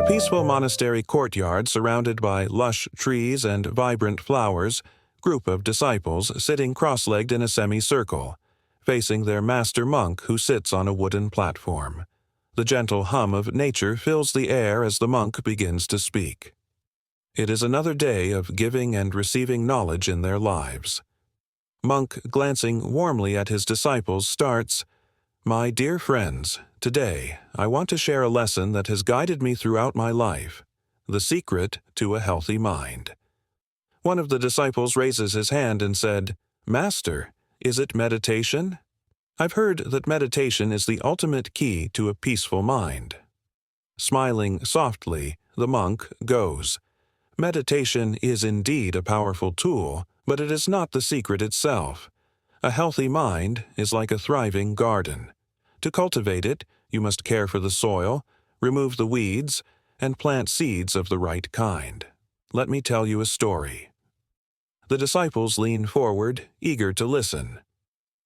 peaceful monastery courtyard surrounded by lush trees and vibrant flowers, group of disciples sitting cross-legged in a semicircle, facing their master monk who sits on a wooden platform. The gentle hum of nature fills the air as the monk begins to speak. It is another day of giving and receiving knowledge in their lives. Monk, glancing warmly at his disciples, starts, "My dear friends, today I want to share a lesson that has guided me throughout my life, the secret to a healthy mind." One of the disciples raises his hand and said, "Master, is it meditation? I've heard that meditation is the ultimate key to a peaceful mind." Smiling softly, the monk goes, "Meditation is indeed a powerful tool, but it is not the secret itself. A healthy mind is like a thriving garden. To cultivate it, you must care for the soil, remove the weeds, and plant seeds of the right kind. Let me tell you a story." The disciples lean forward, eager to listen.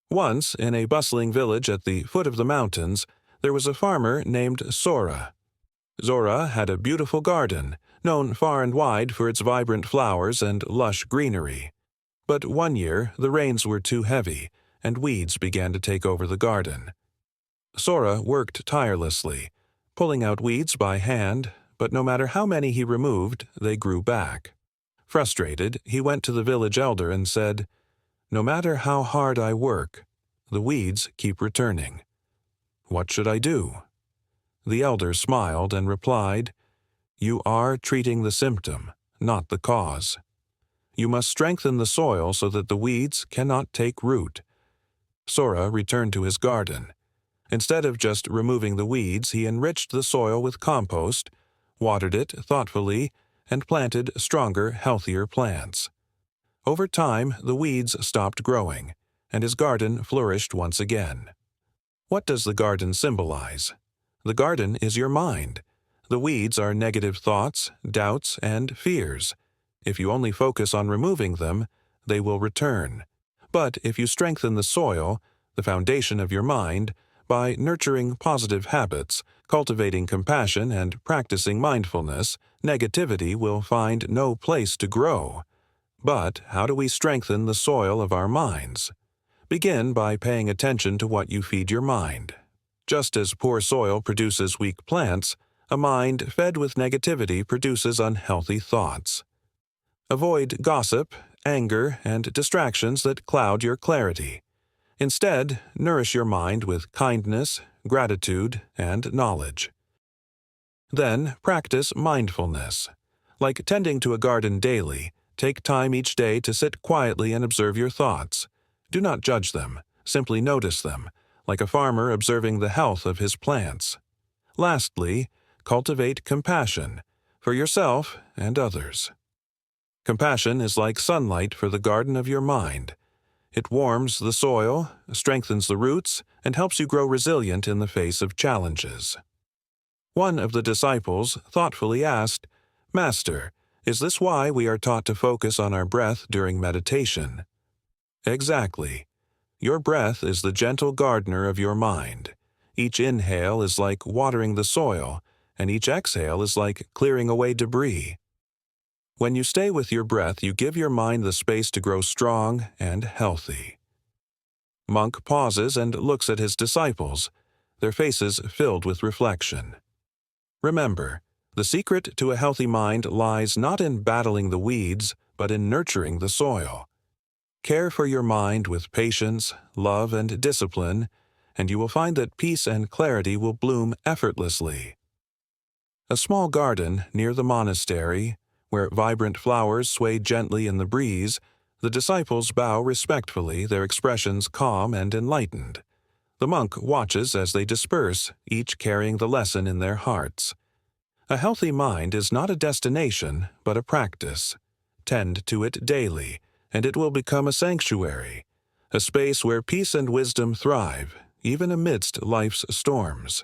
Once, in a bustling village at the foot of the mountains, there was a farmer named Sora. Zora had a beautiful garden, known far and wide for its vibrant flowers and lush greenery. But one year, the rains were too heavy, and weeds began to take over the garden. Sora worked tirelessly, pulling out weeds by hand, but no matter how many he removed, they grew back. Frustrated, he went to the village elder and said, "No matter how hard I work, the weeds keep returning. What should I do?" The elder smiled and replied, "You are treating the symptom, not the cause. You must strengthen the soil so that the weeds cannot take root." Sora returned to his garden. Instead of just removing the weeds, he enriched the soil with compost, watered it thoughtfully, and planted stronger, healthier plants. Over time, the weeds stopped growing, and his garden flourished once again. What does the garden symbolize? The garden is your mind. The weeds are negative thoughts, doubts, and fears. If you only focus on removing them, they will return. But if you strengthen the soil, the foundation of your mind, by nurturing positive habits, cultivating compassion, and practicing mindfulness, negativity will find no place to grow. But how do we strengthen the soil of our minds? Begin by paying attention to what you feed your mind. Just as poor soil produces weak plants, a mind fed with negativity produces unhealthy thoughts. Avoid gossip, anger, and distractions that cloud your clarity. Instead, nourish your mind with kindness, gratitude, and knowledge. Then, practice mindfulness. Like tending to a garden daily, take time each day to sit quietly and observe your thoughts. Do not judge them, simply notice them, like a farmer observing the health of his plants. Lastly, cultivate compassion for yourself and others. Compassion is like sunlight for the garden of your mind. It warms the soil, strengthens the roots, and helps you grow resilient in the face of challenges. One of the disciples thoughtfully asked, "Master, is this why we are taught to focus on our breath during meditation?" Exactly. Your breath is the gentle gardener of your mind. Each inhale is like watering the soil, and each exhale is like clearing away debris. When you stay with your breath, you give your mind the space to grow strong and healthy. Monk pauses and looks at his disciples, their faces filled with reflection. Remember, the secret to a healthy mind lies not in battling the weeds, but in nurturing the soil. Care for your mind with patience, love, and discipline, and you will find that peace and clarity will bloom effortlessly. A small garden near the monastery, where vibrant flowers sway gently in the breeze, the disciples bow respectfully, their expressions calm and enlightened. The monk watches as they disperse, each carrying the lesson in their hearts. A healthy mind is not a destination, but a practice. Tend to it daily, and it will become a sanctuary, a space where peace and wisdom thrive, even amidst life's storms.